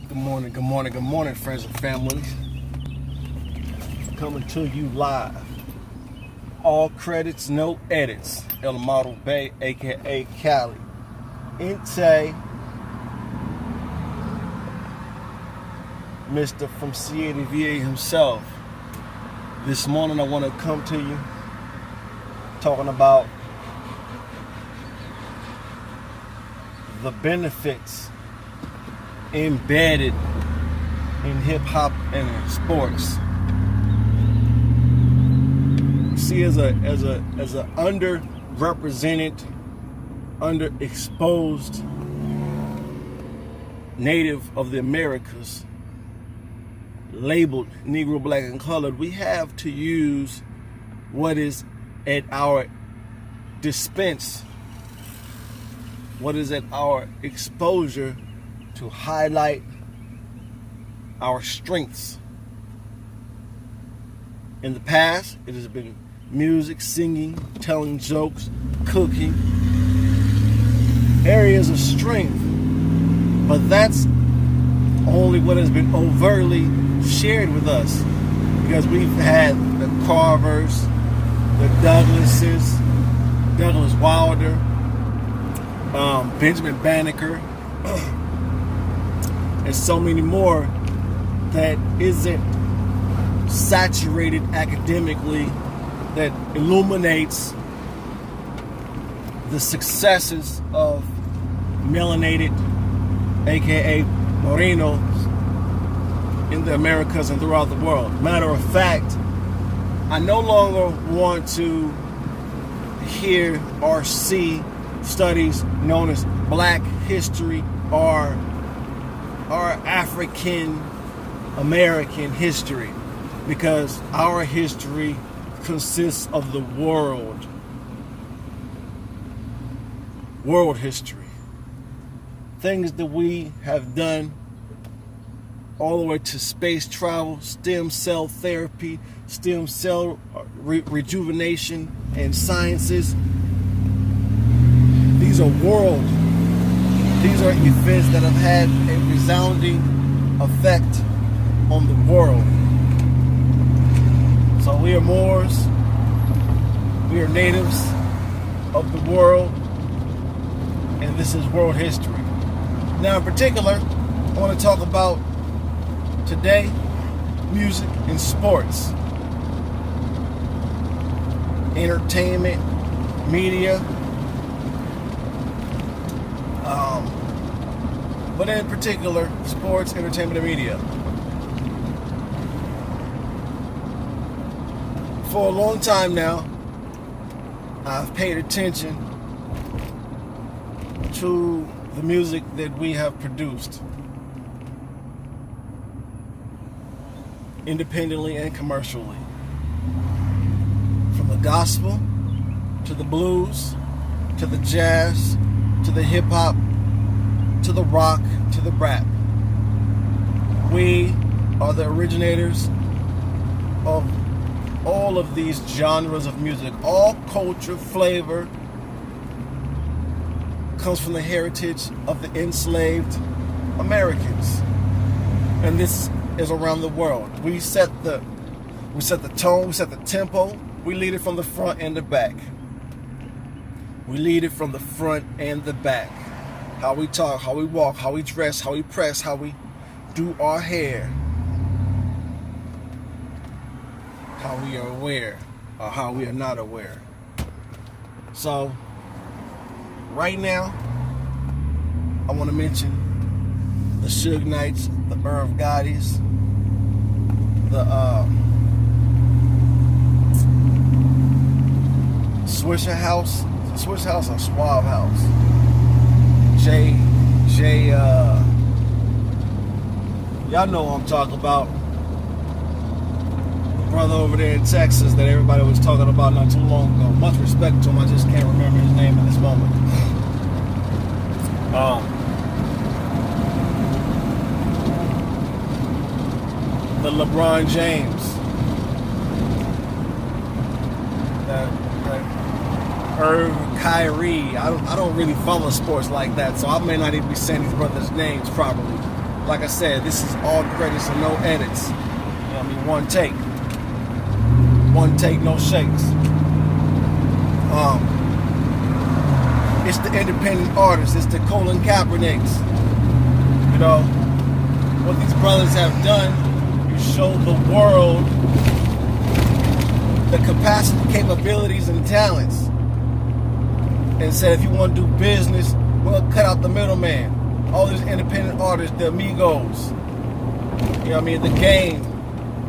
Good morning, friends and family. Coming to you live. All credits, no edits. El Model Bay, aka Cali. Inte, Mr. from Siete VA himself. This morning I want to come to you talking about the benefits embedded in hip-hop and sports. See, as a underrepresented, underexposed native of the Americas, labeled Negro, Black, and Colored, we have to use what is at our dispense, what is at our exposure, to highlight our strengths. In the past, it has been music, singing, telling jokes, cooking, areas of strength. But that's only what has been overtly shared with us, because we've had the Carvers, the Douglases, Douglas Wilder, Benjamin Banneker, and so many more that isn't saturated academically, that illuminates the successes of melanated, aka Morenos, in the Americas and throughout the world. Matter of fact, I no longer want to hear or see studies known as Black history or African American history, because our history consists of the world history, things that we have done, all the way to space travel, stem cell therapy, stem cell rejuvenation and sciences. These are events that have had a resounding effect on the world. So we are Moors, we are natives of the world, and this is world history. Now in particular, I want to talk about today, music and sports, entertainment, media, but in particular, sports, entertainment, and media. For a long time now, I've paid attention to the music that we have produced, independently and commercially. From the gospel, to the blues, to the jazz, to the hip-hop, to the rock, to the rap. We are the originators of all of these genres of music. All culture, flavor comes from the heritage of the enslaved Americans. And this is around the world. We set the tone, we set the tempo, we lead it from the front and the back. We lead it from the front and the back. How we talk, how we walk, how we dress, how we press, how we do our hair, how we are aware or how we are not aware. So right now, I want to mention the Suge Knights, the Irv Gottis, the Swisher House or Suave House, y'all know what I'm talking about. The brother over there in Texas that everybody was talking about not too long ago. Much respect to him, I just can't remember his name in this moment. The LeBron James, Irv, Kyrie. I don't really follow sports like that, so I may not even be saying these brothers' names properly. like I said, this is all credits and no edits. You know what I mean? One take. One take, no shakes. It's the independent artists. It's the Colin Kaepernicks. You know, what these brothers have done, you show the world the capacity, capabilities, and talents. And said, if you want to do business, well, cut out the middleman. All these independent artists, the Amigos. You know what I mean? The Game,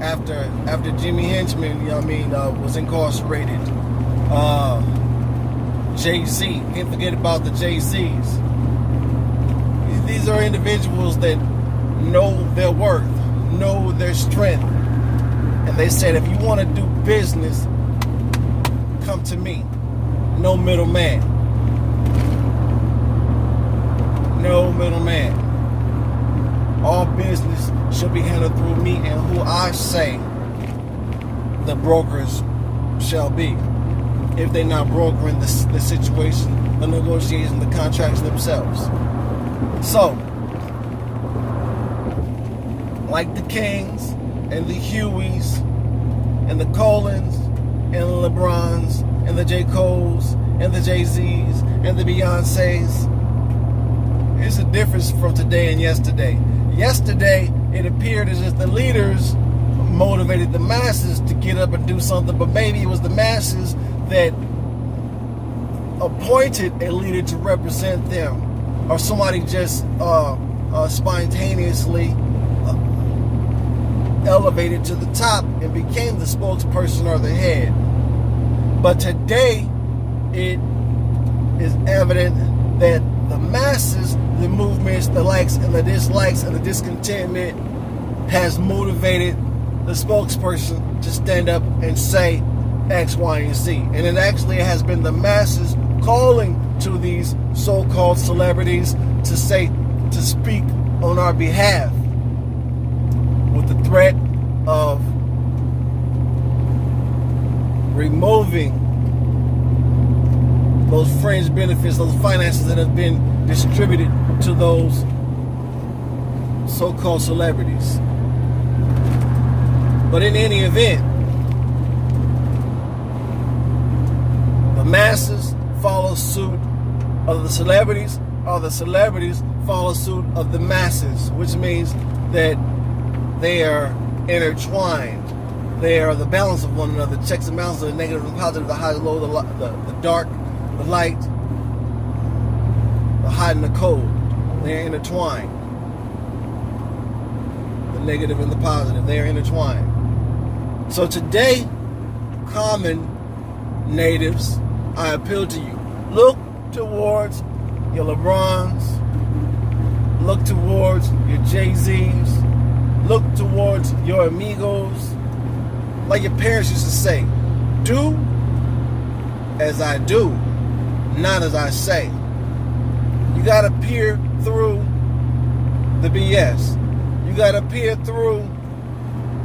after Jimmy Henchman, you know what I mean, was incarcerated. Jay-Z, can't forget about the Jay-Z's. These are individuals that know their worth, know their strength. And they said, if you want to do business, come to me. No middleman. No middleman. All business should be handled through me and who I say the brokers shall be. If they're not brokering the situation, the negotiations, the contracts themselves. So, like the Kings and the Hueys and the Colins and the LeBrons and the J. Coles and the Jay-Z's and the Beyoncés, it's a difference from today and yesterday. Yesterday, it appeared as if the leaders motivated the masses to get up and do something, but maybe it was the masses that appointed a leader to represent them, or somebody just spontaneously elevated to the top and became the spokesperson or the head. But today, it is evident that the masses, the movements, the likes and the dislikes and the discontentment has motivated the spokesperson to stand up and say X, Y, and Z. And it actually has been the masses calling to these so-called celebrities to speak on our behalf, with the threat of removing those fringe benefits, those finances that have been distributed to those so-called celebrities. But in any event, the masses follow suit of the celebrities, or the celebrities follow suit of the masses, which means that they are intertwined. They are the balance of one another, checks and balances, the negative and positive, the high and low, the dark, the light, the hot and the cold. They are intertwined. The negative and the positive, they are intertwined. So today, common natives, I appeal to you. Look towards your LeBrons. Look towards your Jay-Z's. Look towards your Amigos. Like your parents used to say, do as I do, not as I say. You gotta peer through the BS. You gotta peer through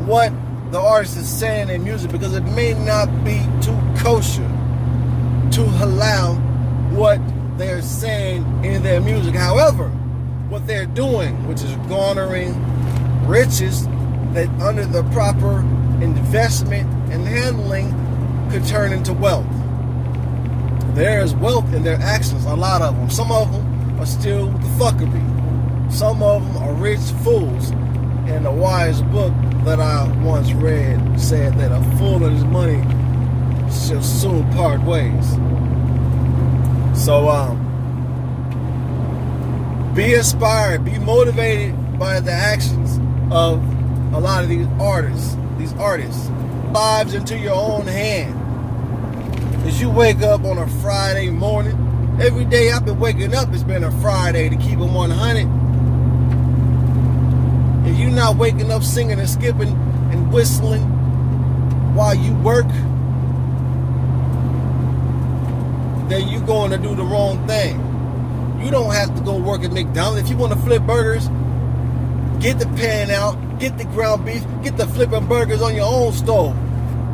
what the artist is saying in music, because it may not be too kosher to allow what they're saying in their music. However, what they're doing, which is garnering riches that under the proper investment and handling could turn into wealth. There is wealth in their actions, a lot of them. Some of them are still the fuckery. Some of them are rich fools. And a wise book that I once read said that a fool and his money shall soon part ways. So, be inspired, be motivated by the actions of a lot of these artists. Lives into your own hand. As you wake up on a Friday morning, every day I've been waking up, it's been a Friday, to keep it 100. If you're not waking up singing and skipping and whistling while you work, then you're going to do the wrong thing. You don't have to go work at McDonald's. If you want to flip burgers, get the pan out, get the ground beef, get the flipping burgers on your own stove.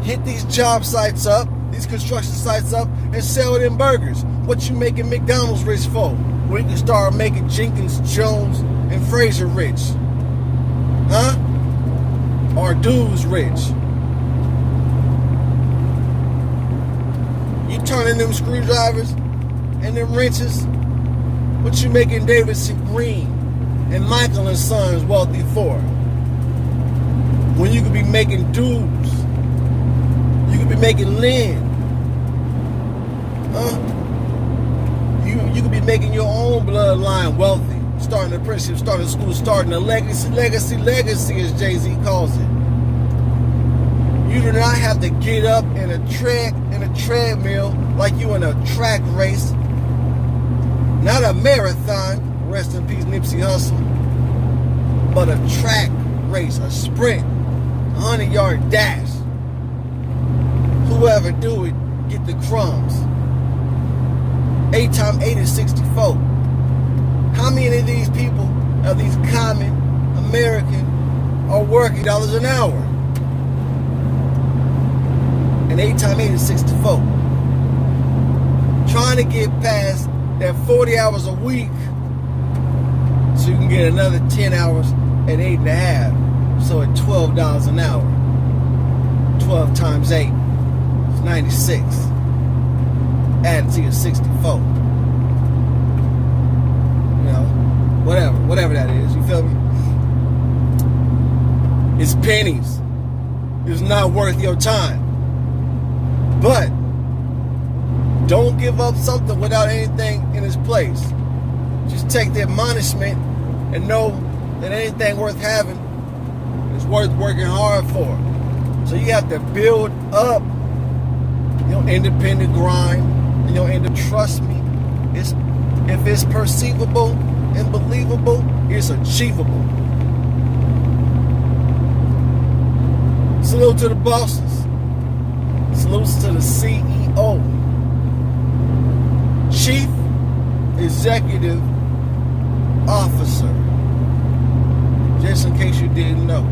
Hit these job sites up, these construction sites up, and sell them burgers. What you making McDonald's rich for? Well, you can start making Jenkins, Jones, and Fraser rich. Huh? Are dudes rich? You turning them screwdrivers and them wrenches? What you making Davidson Green and Michael and Sons wealthy for? When you could be making dudes. You could be making Lynn. Huh? You could be making your own bloodline wealthy. Starting an apprenticeship, starting a school, starting a legacy, as Jay-Z calls it. You do not have to get up in a treadmill like you in a track race. Not a marathon, rest in peace Nipsey Hussle, but a track race, a sprint, 100-yard dash. Whoever do it, get the crumbs. 8 times 8 is 64. How many of these people, of these common American, are working dollars an hour? And 8 times 8 is 64. Trying to get past that 40 hours a week so you can get another 10 hours at 8.5. So at $12 an hour. 12 times 8 is 96. Add to your 64. Whatever that is, you feel me? It's pennies. It's not worth your time. But don't give up something without anything in its place. Just take the admonishment and know that anything worth having is worth working hard for. So you have to build up your independent grind and your trust me. If it's perceivable and believable, it's achievable. Salute to the bosses. Salutes to the CEO. Chief Executive Officer. Just in case you didn't know.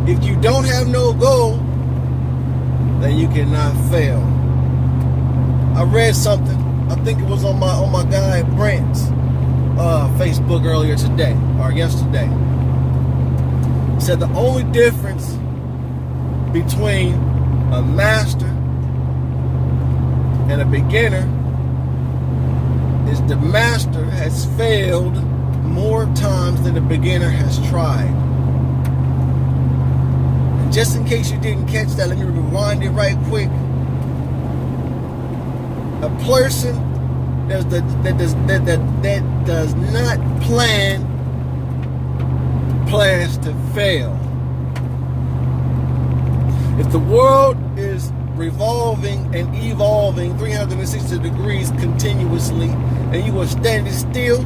If you don't have no goal, then you cannot fail. I read something, I think it was on my guy Brent's Facebook earlier today, or yesterday. It said the only difference between a master and a beginner is the master has failed more times than the beginner has tried. And just in case you didn't catch that, let me rewind it right quick. A person that does not plans to fail. If the world is revolving and evolving 360 degrees continuously, and you are standing still,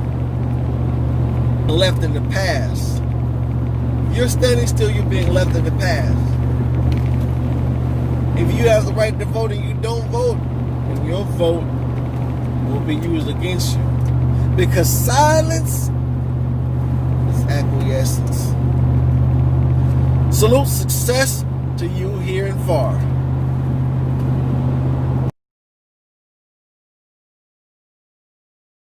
left in the past. If you're standing still, you're being left in the past. If you have the right to vote and you don't vote, then your vote will be used against you. Because silence is acquiescence. Salute success to you here and far.